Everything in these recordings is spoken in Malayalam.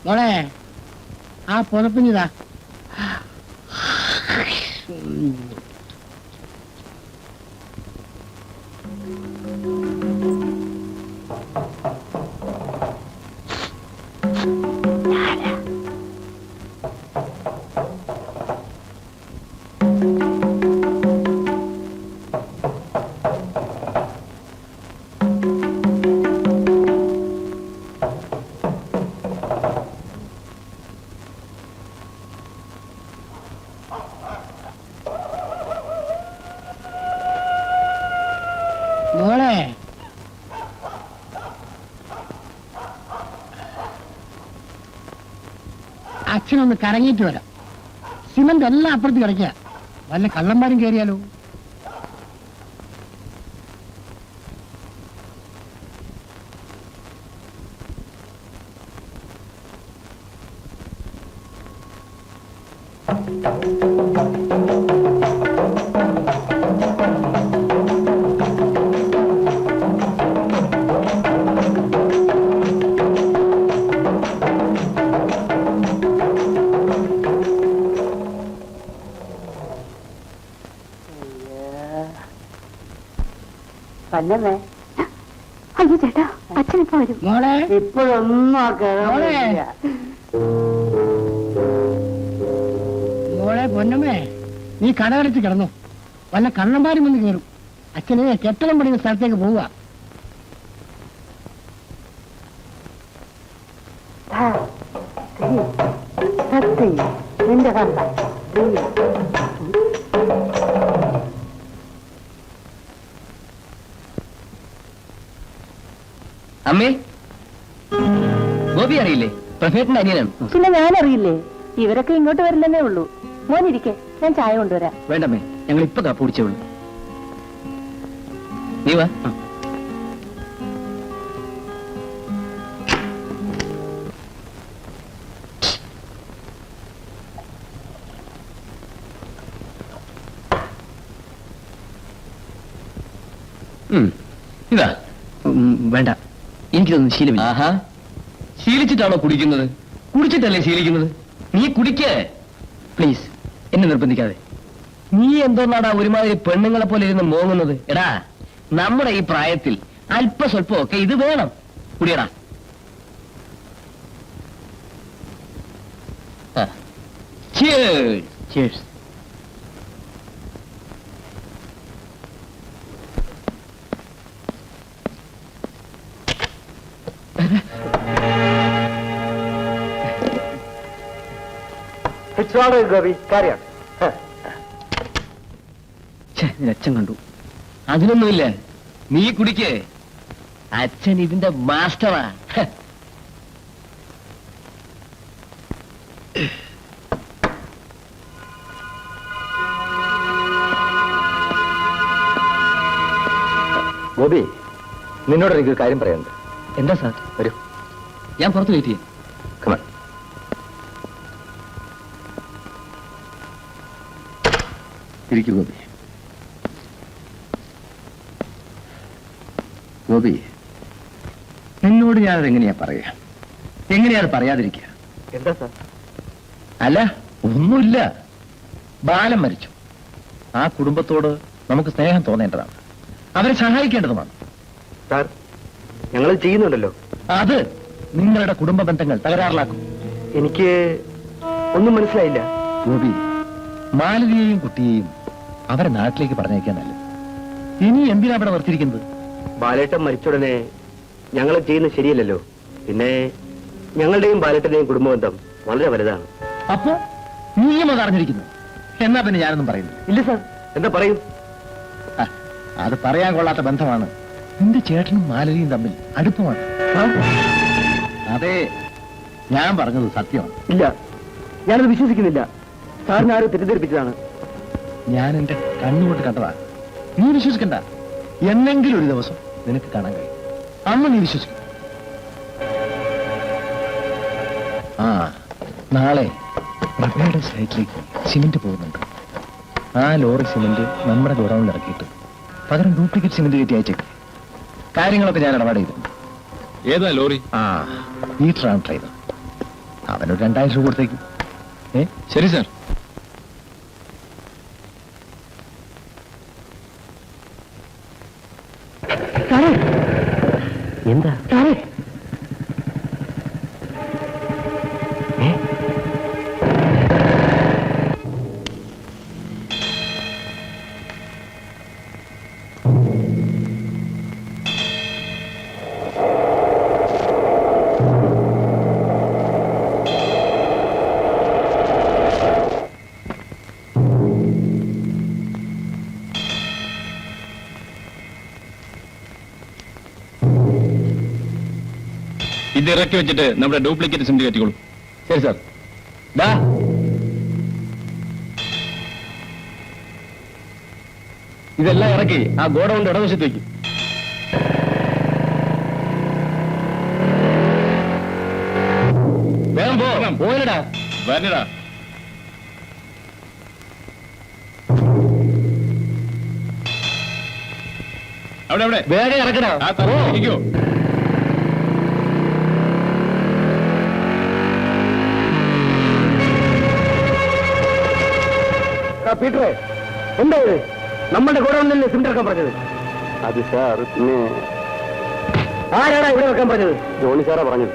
മോളെ ആ പുതപ്പിഞ്ഞതാ. മോളെ അച്ഛനൊന്ന് കറങ്ങിയിട്ട് വരാം. സിമന്റ് എല്ലാം അപ്പുറത്ത് കിടക്കുക. വല്ല കള്ളന്മാരും കയറിയാലോ? അയ്യോ ചേട്ടാ, അച്ഛനിപ്പോ വരും. മോളെ ഇപ്പോഴൊന്നും മോളെ പൊന്നമ്മേ, നീ കടകടച്ച് കിടന്നു. വല്ല കണ്ണന്മാരും വന്ന് കയറും. അച്ഛന് കെട്ടണം പണിയുന്ന സ്ഥലത്തേക്ക് പോവുക. നിന്റെ കണ്ട അമ്മേ, ഗോപി അറിയില്ലേ? പ്രഫേറ്റിന്റെ അനിയനാണ്. പിന്നെ ഞാനറിയില്ലേ? ഇവരൊക്കെ ഇങ്ങോട്ട് വരില്ലെന്നേ ഉള്ളൂ. മോനിരിക്കെ, ഞാൻ ചായ കൊണ്ടുവരാം. വേണ്ടമ്മേ, ഞങ്ങൾ ഇപ്പൊ കാപ്പ് കുടിച്ചോളൂ. നീ വാ. ഇതാ. വേണ്ട, എനിക്കിതൊന്നും ശീലമില്ല. ആഹാ, ശീലിച്ചിട്ടാണോ കുടിക്കുന്നത്? കുടിച്ചിട്ടല്ലേ ശീലിക്കുന്നത്? നീ കുടിക്കേ. പ്ലീസ്, എന്നെ നിർബന്ധിക്കാതെ. നീ എന്തോന്നാടാ ഒരുമാതിരി പെണ്ണുങ്ങളെ പോലെ ഇരുന്ന് മോങ്ങുന്നത്? എടാ, നമ്മുടെ ഈ പ്രായത്തിൽ അല്പസ്വല്പം ഒക്കെ ഇത് വേണം. കുടിയടാ. Cheers. ഗോപി കാര്യം അച്ഛൻ കണ്ടു. അതിനൊന്നുമില്ല, നീ കുടിക്കേ. അച്ഛൻ ഇതിന്റെ മാസ്റ്ററാ. ഗോപി, നിന്നോട് എനിക്കൊരു കാര്യം പറയാനുണ്ട്. എന്താ സാർ? വരൂ, ഞാൻ പുറത്ത് വെയിറ്റ് ചെയ്യാം. കമാൺ. ഇരിക്കൂ ഗോപി. ഗോപി, നിന്നോട് ഞാനതെങ്ങനെയാ പറയാ? എങ്ങനെയാണ് പറയാതിരിക്കുക? എന്താ സാർ? അല്ല, ഒന്നുമില്ല. ബാലൻ മരിച്ചു. ആ കുടുംബത്തോട് നമുക്ക് സ്നേഹം തോന്നേണ്ടതാണ്. അവരെ സഹായിക്കേണ്ടതുമാണ്. സാർ, ഞങ്ങൾ ചെയ്യുന്നുണ്ടല്ലോ. അത് നിങ്ങളുടെ കുടുംബ ബന്ധങ്ങൾ തകരാറിലാക്കും. എനിക്ക് ഒന്നും മനസ്സിലായില്ല. ഗോപി, മാലതിയെയും കുട്ടിയെയും അവരെ നാട്ടിലേക്ക് പറഞ്ഞേക്കാൻ നല്ലത്. ഇനി എന്തിനാ അവിടെ വർത്തിരിക്കുന്നത്? ബാലേട്ടൻ മരിച്ചുടനെ ഞങ്ങൾ ചെയ്യുന്നത് ശരിയല്ലല്ലോ. പിന്നെ ഞങ്ങളുടെയും ബാലേട്ടന്റെയും കുടുംബബന്ധം വളരെ വലുതാണ്. അപ്പോ നീയും അത് അറിഞ്ഞിരിക്കുന്നു. എന്നാ പിന്നെ ഞാനൊന്നും പറയുന്നു. ഇല്ല സാർ. എന്താ പറയും? അത് പറയാൻ കൊള്ളാത്ത ബന്ധമാണ്. നിന്റെ ചേട്ടനും മാലതിയും തമ്മിൽ അടുപ്പമാണ്. അതെ, ഞാൻ പറഞ്ഞത് സത്യമാണ്. ഇല്ല, ഞാനത് വിശ്വസിക്കുന്നില്ല. സാറിന് ആരും തെറ്റിദ്ധരിപ്പിച്ചതാണ്. ഞാൻ എന്റെ കണ്ണുകൊണ്ട് കണ്ടതാ. നീ വിശ്വസിക്കണ്ട. എന്നെങ്കിലും ഒരു ദിവസം നിനക്ക് കാണാൻ കഴിയും. അന്ന് നീ വിശ്വസിക്കും. ആ, നാളെ പ്രഭയുടെ സൈറ്റിലേക്ക് സിമന്റ് പോകുന്നുണ്ട്. ആ ലോറി സിമന്റ് നമ്മുടെ ഗോഡൌണിൽ ഇറക്കിയിട്ട് പകരം ഡ്യൂപ്ലിക്കേറ്റ് സിമന്റ് കയറ്റി അയച്ചേക്ക്. കാര്യങ്ങളൊക്കെ ഞാൻ ഇടപാട് ചെയ്തിട്ടുണ്ട്. ഏതാ ലോറി? ആ, ഈ ട്രാം ഡ്രൈവർ. അവനൊരു 2000 രൂപ കൊടുത്തേക്കും. ശരി സാർ. എന്താ ഇത് ഇറക്കി വെച്ചിട്ട് നമ്മുടെ ഡ്യൂപ്ലിക്കേറ്റ് സിം കയറ്റിക്കോളൂ. ശരി സാർ. ഇതെല്ലാം ഇറക്കി ആ ഗോഡൌണിന്റെ ഇടവശത്ത് വയ്ക്കും. വേഗം പോയില്ലടാ. വരണടാ. അവിടെ വേഗം ഇറക്കടാ. ഇരിക്കോ. പീറ്ററെ, എന്താ ഇത്? നമ്മുടെ ഗോഡൌണിലല്ലേ സിമെന്റ് ഇറക്കാൻ പറഞ്ഞത്? അത് സാർ, പിന്നെ ആരാടാ ഇവിടെ വെക്കാൻ പറഞ്ഞത്? ജോണി സാറാ പറഞ്ഞത്.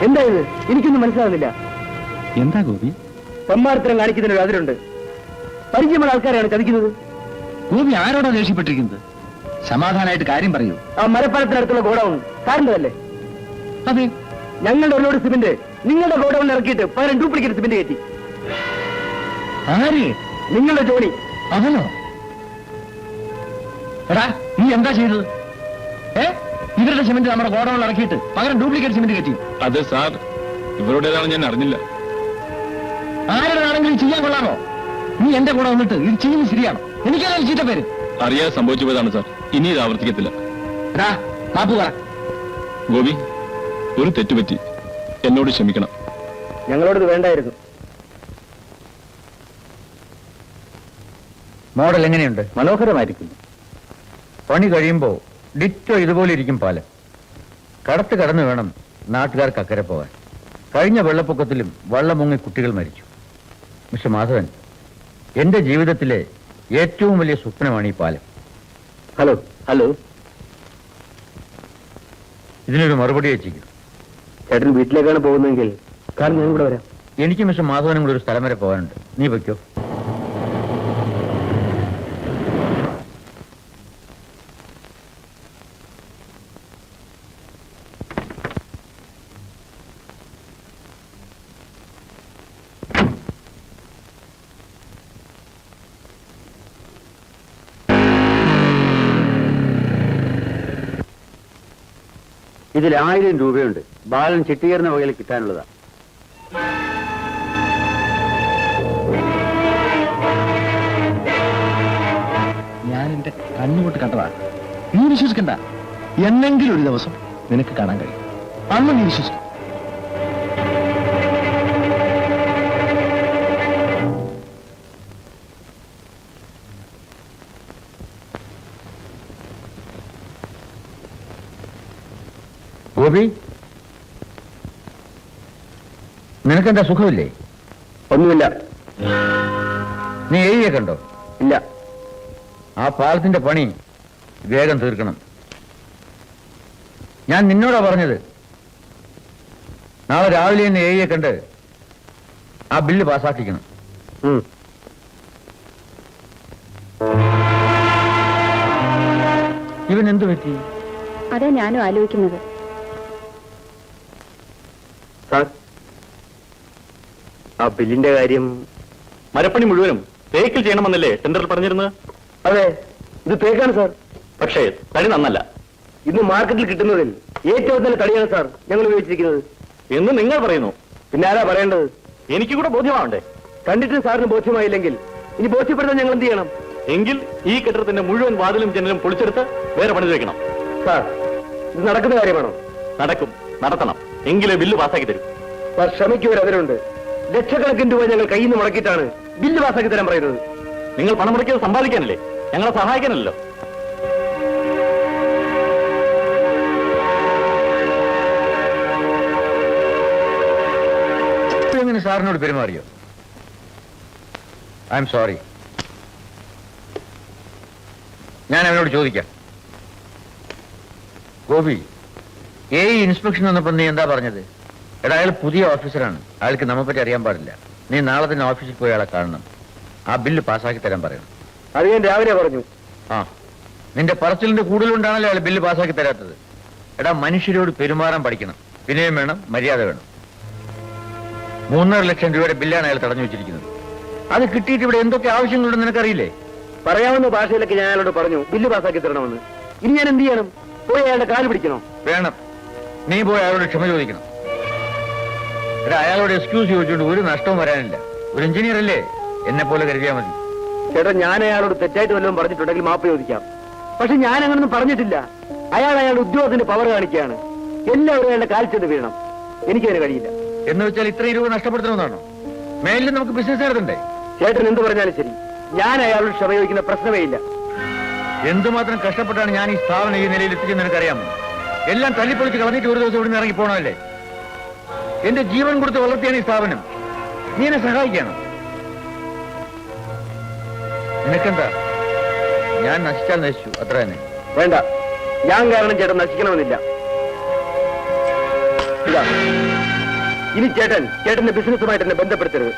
എന്താ ഇത്? എനിക്കൊന്നും മനസ്സിലാകുന്നില്ല. എന്താ ഗോപി? പെമ്മാരത്തരം കാണിക്കുന്നതിന് അതിലുണ്ട്. പരിചയമുള്ള ആൾക്കാരെയാണ് ചതിക്കുന്നത്. ഗോപി ആരോടാ ദേഷ്യപ്പെട്ടിരിക്കുന്നത്? സമാധാനമായിട്ട് കാര്യം പറയൂ. ആ മരപ്പാലത്തിനടുത്തുള്ള ഗോഡൌൺ സാറിന്റെതല്ലേ? അതെ. ഞങ്ങളുടെ ഒരു ലോഡ് സിമെന്റ് നിങ്ങളുടെ ഗോഡൌണിൽ ഇറക്കിയിട്ട് പകരം ഡ്യൂപ്ലിക്കേറ്റ് സിമെന്റ് കയറ്റി. ആര്? നിങ്ങളുടെ ജോണി. അവനോ? എടാ, നീ എന്താ ചെയ്തത്? ഇവരുടെ സിമെന്റ് നമ്മുടെ ഗോഡൌണിൽ ഇറക്കിയിട്ട് പകരം ഡ്യൂപ്ലിക്കേറ്റ് സിമെന്റ് കയറ്റി. അത് സാർ, ഇവരുടേതാണ്, ഞാൻ അറിഞ്ഞില്ല. ആരുടെയാണെങ്കിലും ചെയ്യാൻ കൊള്ളാമോ? നീ എന്റെ കൂടെ വന്നിട്ട് ഇത് ചെയ്യുന്നത് ശരിയാണോ? എനിക്കതിൽ ചീത്ത പേര്. അറിയാതെ സംഭവിച്ചു പോയതാണ് സാർ, ഇനി ഇത് ആവർത്തിക്കത്തില്ല. എടാ, മാപ്പ് പറ. ഗോപി, ഒരു തെറ്റുപറ്റി, എന്നോട് ക്ഷമിക്കണം. ഞങ്ങളോടത് വേണ്ടായിരുന്നു. മോഡൽ എങ്ങനെയുണ്ട്? മനോഹരമായിരിക്കുന്നു. പണി കഴിയുമ്പോ ഡിറ്റോ ഇതുപോലെ ഇരിക്കും പാലം. കടത്ത് കടന്നു വേണം നാട്ടുകാർക്ക് അക്കരെ പോകാൻ. കഴിഞ്ഞ വെള്ളപ്പൊക്കത്തിലും വള്ളം മുങ്ങി കുട്ടികൾ മരിച്ചു. മിസ്റ്റർ മാധവൻ, എന്റെ ജീവിതത്തിലെ ഏറ്റവും വലിയ സ്വപ്നമാണ് ഈ പാലം. ഹലോ ഹലോ, ഇതിനൊരു മറുപടി വെച്ചിരിക്കും. ചേട്ടൻ വീട്ടിലേക്കാണ് പോകുന്നതെങ്കിൽ കാരണം ഞാൻ കൂടെ വരാം. എനിക്ക് മിസ്റ്റർ മാധവനും കൂടെ ഒരു സ്ഥലം വരെ പോകാനുണ്ട്. നീ വയ്ക്കോ. ഇതിൽ 1000 രൂപയുണ്ട്. ബാലൻ ചിട്ടീകരണ വകയിൽ കിട്ടാനുള്ളതാ. കണ്ണുകൊണ്ട് കണ്ടതാ. നീ വിശ്വസിക്കണ്ട. എന്നെങ്കിലും ഒരു ദിവസം നിനക്ക് കാണാൻ കഴിയും. അന്ന് നീ വിശ്വസിക്കും. ഗോപി, നിനക്കെന്താ സുഖമില്ലേ? ഒന്നുമില്ല. നീ എഴുതിയെ കണ്ടോ? ഇല്ല. ആ പാലത്തിന്റെ പണി വേഗം തീർക്കണം. ഞാൻ നിന്നോടാ പറഞ്ഞത്. നാളെ രാവിലെ തന്നെ എഴുതിയെ കണ്ട് ആ ബില്ല് പാസ്സാക്കിക്കണം. ഇവൻ എന്തു പറ്റി? അതാ ഞാനും ആലോചിക്കുന്നത്. സാർ, ആ ബില്ലിന്റെ കാര്യം മരപ്പണി മുഴുവനും തേക്കിൽ ചെയ്യണമെന്നല്ലേ ടെൻഡറിൽ പറഞ്ഞിരുന്നത്? അതെ, ഇത് തേക്കാണ് സാർ. പക്ഷേ തടി നന്നല്ല. ഇന്ന് മാർക്കറ്റിൽ കിട്ടുന്നതിൽ ഏറ്റവും നല്ല തടിയാണ് സാർ ഞങ്ങൾ ഉപയോഗിച്ചിരിക്കുന്നത് എന്ന് നിങ്ങൾ പറയുന്നു. പിന്നെ ആരാ പറയേണ്ടത്? എനിക്ക് കൂടെ ബോധ്യമാവണ്ടേ? കണ്ടിട്ട് സാറിന് ബോധ്യമായില്ലെങ്കിൽ ഇനി ബോധ്യപ്പെടുത്താൻ ഞങ്ങൾ എന്ത് ചെയ്യണം? എങ്കിൽ ഈ കെട്ടിടത്തിന്റെ മുഴുവൻ വാതിലും ജനലും പൊളിച്ചെടുത്ത് വേറെ പണിത് വെക്കണം. സാർ, ഇത് നടക്കുന്ന കാര്യമാണോ? നടക്കും, നടത്തണം. എങ്കിലേ ബില്ല് പാസ്സാക്കി തരും. സാർ, ശ്രമിക്കുവരവരുണ്ട്. ലക്ഷക്കണക്കിന് രൂപ ഞങ്ങൾ കയ്യിൽ നിന്ന് മുടക്കിയിട്ടാണ് ബില്ല് പാസ്സാക്കി തരാൻ പറയുന്നത്. നിങ്ങൾ പണം മുടക്കിയത് സമ്പാദിക്കാനല്ലേ, ഞങ്ങളെ സഹായിക്കാനല്ലോ. എങ്ങനെ സാറിനോട് പെരുമാറിയോ? I am sorry. ഞാൻ അവനോട് ചോദിക്കാം. ഗോപി, ഇൻസ്പെക്ഷൻ വന്നപ്പോ നീ എന്താ പറഞ്ഞത്? എടാ, അയാൾ പുതിയ ഓഫീസറാണ്, അയാൾക്ക് നമ്മെ പറ്റി അറിയാൻ പാടില്ല. നീ നാളെ തന്നെ ഓഫീസിൽ പോയി അയാളെ കാണണം. ആ ബില്ല് പാസ്സാക്കി തരാൻ പറയണം. അത് ഞാൻ രാവിലെ പറഞ്ഞു. ആ, നിന്റെ പറച്ചിലിന്റെ കൂടുതലുണ്ടാണല്ലോ അയാൾ ബില്ല് പാസ്സാക്കി തരാത്തത്. എടാ, മനുഷ്യരോട് പെരുമാറാൻ പഠിക്കണം. വിനയം വേണം, മര്യാദ വേണം. 3.5 ലക്ഷം രൂപയുടെ ബില്ലാണ് അയാൾ തടഞ്ഞു വെച്ചിരിക്കുന്നത്. അത് കിട്ടിയിട്ട് ഇവിടെ എന്തൊക്കെ ആവശ്യങ്ങളുണ്ടെന്ന് നിനക്കറിയില്ലേ? പറയാവുന്ന ഭാഷയിലൊക്കെ ഞാൻ അയാളോട് പറഞ്ഞു ബില്ല് പാസ്സാക്കി തരണമെന്ന്. ഇനി ഞാൻ എന്ത് ചെയ്യണം? പോയി അയാളുടെ കാല് പിടിക്കണോ? വേണം. നീ പോയി അയാളോട് ക്ഷമ ചോദിക്കണം. എടാ, അയാളോട് എക്സ്ക്യൂസ് ചോദിച്ചുകൊണ്ട് ഒരു നഷ്ടവും വരാനില്ല. ഒരു എഞ്ചിനീയർ അല്ലേ, എന്നെ പോലെ കരുതിയാൽ മതി. ചേട്ടാ, ഞാൻ അയാളോട് തെറ്റായിട്ട് വല്ലതും പറഞ്ഞിട്ടുണ്ടെങ്കിൽ മാപ്പ് ചോദിക്കാം. പക്ഷെ ഞാൻ അങ്ങനൊന്നും പറഞ്ഞിട്ടില്ല. അയാളുടെ ഉദ്യോഗത്തിന്റെ പവർ കാണിക്കുകയാണ്. എല്ലാവരും അയാളുടെ കാൽ ചെന്ന് വീഴണം. എനിക്കതിന് കഴിയില്ല. എന്ന് വെച്ചാൽ ഇത്രയും രൂപ നഷ്ടപ്പെടുത്തണമെന്നാണോ? മേലിൽ നമുക്ക് ബിസിനസ് നടത്തണ്ടേ? ചേട്ടൻ എന്ത് പറഞ്ഞാലും ശരി, ഞാൻ അയാളോട് ക്ഷമ ചോദിക്കുന്ന പ്രശ്നമേ ഇല്ല. എന്തുമാത്രം കഷ്ടപ്പെട്ടാണ് ഞാൻ ഈ സ്ഥാപനം ഈ നിലയിൽ എത്തിച്ചെന്ന് എനിക്കറിയാമോ? എല്ലാം തല്ലിപ്പൊളിച്ച് കളഞ്ഞിട്ട് ഒരു ദിവസം ഇവിടുന്ന് ഇറങ്ങി പോകണമല്ലേ? എന്റെ ജീവൻ കൊടുത്ത് വളർത്തിയാണ് ഈ സ്ഥാപനം. നീ എന്നെ സഹായിക്കണം. നിനക്കെന്താ? ഞാൻ നശിച്ചാൽ നശിച്ചു, അത്ര തന്നെ. വേണ്ട, ഞാൻ കാരണം ചേട്ടൻ നശിക്കണമെന്നില്ല. ഇതാ, ഇനി ചേട്ടന്റെ ബിസിനസ്സുമായിട്ട് എന്നെ ബന്ധപ്പെടുത്തരുത്.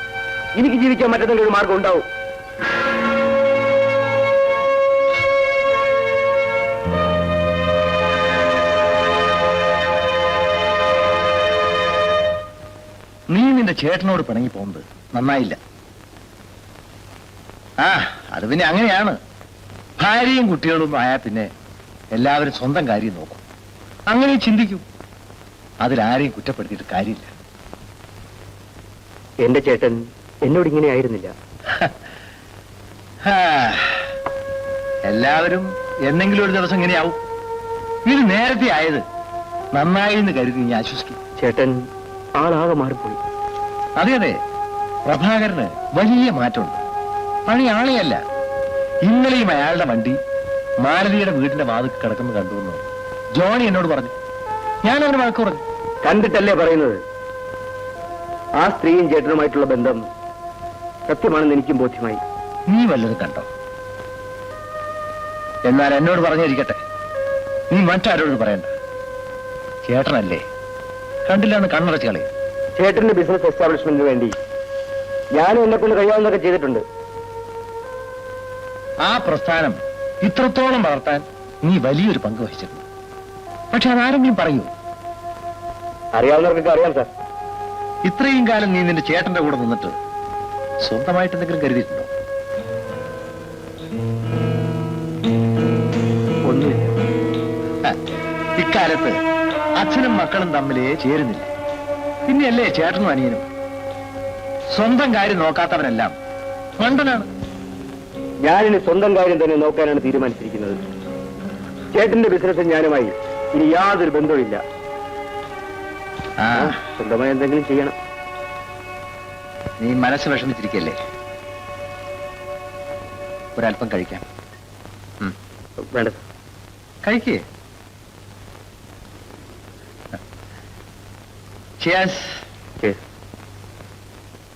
എനിക്ക് ജീവിക്കാൻ മറ്റേതെങ്കിലും ഒരു മാർഗം ഉണ്ടാവും. നീ നിന്റെ ചേട്ടനോട് പിണങ്ങി പോകുന്നത് നന്നായില്ല. ആ, അത് പിന്നെ അങ്ങനെയാണ്. ഭാര്യയും കുട്ടികളും ആയാൽ പിന്നെ എല്ലാവരും സ്വന്തം കാര്യം നോക്കും. അങ്ങനെ ചിന്തിക്കും. അതിലാരെയും കുറ്റപ്പെടുത്തിയിട്ട് കാര്യമില്ല. എന്റെ ചേട്ടൻ എന്നോട് ഇങ്ങനെ ആയിരുന്നില്ല. എല്ലാവരും എന്നെങ്കിലും ഒരു ദിവസം ഇങ്ങനെയാവും. ഇത് നേരത്തെ ആയത് നന്നായി എന്ന് കരുതി ഞാൻ ആശ്വസിക്കും. ചേട്ടൻ ആളാകെ മാറിപ്പോയി. അതെ അതെ, പ്രഭാകരന് വലിയ മാറ്റമുണ്ട്. പണി ആളെയല്ല. ഇന്നലെയും അയാളുടെ വണ്ടി മാലതിയുടെ വീടിന്റെ വാതിൽ കിടക്കുന്നു കണ്ടുവന്നു ജോണി എന്നോട് പറഞ്ഞു. ഞാൻ അവന് വഴക്ക് പറഞ്ഞു. കണ്ടിട്ടല്ലേ പറയുന്നത്? ആ സ്ത്രീയും ചേട്ടനുമായിട്ടുള്ള ബന്ധം സത്യമാണെന്ന് എനിക്കും ബോധ്യമായി. നീ വല്ലതും കണ്ടോ? എന്നാൽ എന്നോട് പറഞ്ഞിരിക്കട്ടെ, നീ മറ്റാരോട് പറയണ്ട. ചേട്ടനല്ലേ, കണ്ടില്ല എന്ന് കണ്ണടച്ച് കളയും. ചേട്ടന്റെ ബിസിനസ് എസ്റ്റാബ്ലിഷ്മെന്റിന് വേണ്ടി ഞാനും എന്നെ കൊണ്ട് കഴിയാവുന്നതൊക്കെ ചെയ്തിട്ടുണ്ട്. ആ പ്രസ്ഥാനം ഇത്രത്തോളം വളർത്താൻ നീ വലിയൊരു പങ്ക് വഹിച്ചിട്ടുണ്ട്. പക്ഷെ അതാരെങ്കിലും പറയൂ? അറിയാവുന്നവർക്കൊക്കെ അറിയാം സാർ. ഇത്രയും കാലം നീ നിന്റെ ചേട്ടന്റെ കൂടെ നിന്നിട്ട് സ്വന്തമായിട്ട് എന്തെങ്കിലും കരുതിയിട്ടുണ്ടോ? ഒന്നുമില്ല. ഇക്കാലത്ത് അച്ഛനും മക്കളും തമ്മിലേ ചേരുന്നില്ല. പിന്നെയല്ലേ ചേട്ടനും അനിയനും? സ്വന്തം കാര്യം നോക്കാത്തവനെല്ലാം മണ്ടനാണ്. ഞാനിനി സ്വന്തം കാര്യം തന്നെ നോക്കാനാണ് തീരുമാനിച്ചിരിക്കുന്നത്. ചേട്ടന്റെ ബിസിനസ് ഞാനുമായി ഇനി യാതൊരു ബന്ധവുമില്ല. സ്വന്തമായി എന്തെങ്കിലും ചെയ്യണം. നീ മനസ്സ് വിഷമിച്ചിരിക്കല്ലേ? ഒരല്പം കഴിക്കാം. വേണ്ട. കഴിക്കേ. Cheers. Cheers.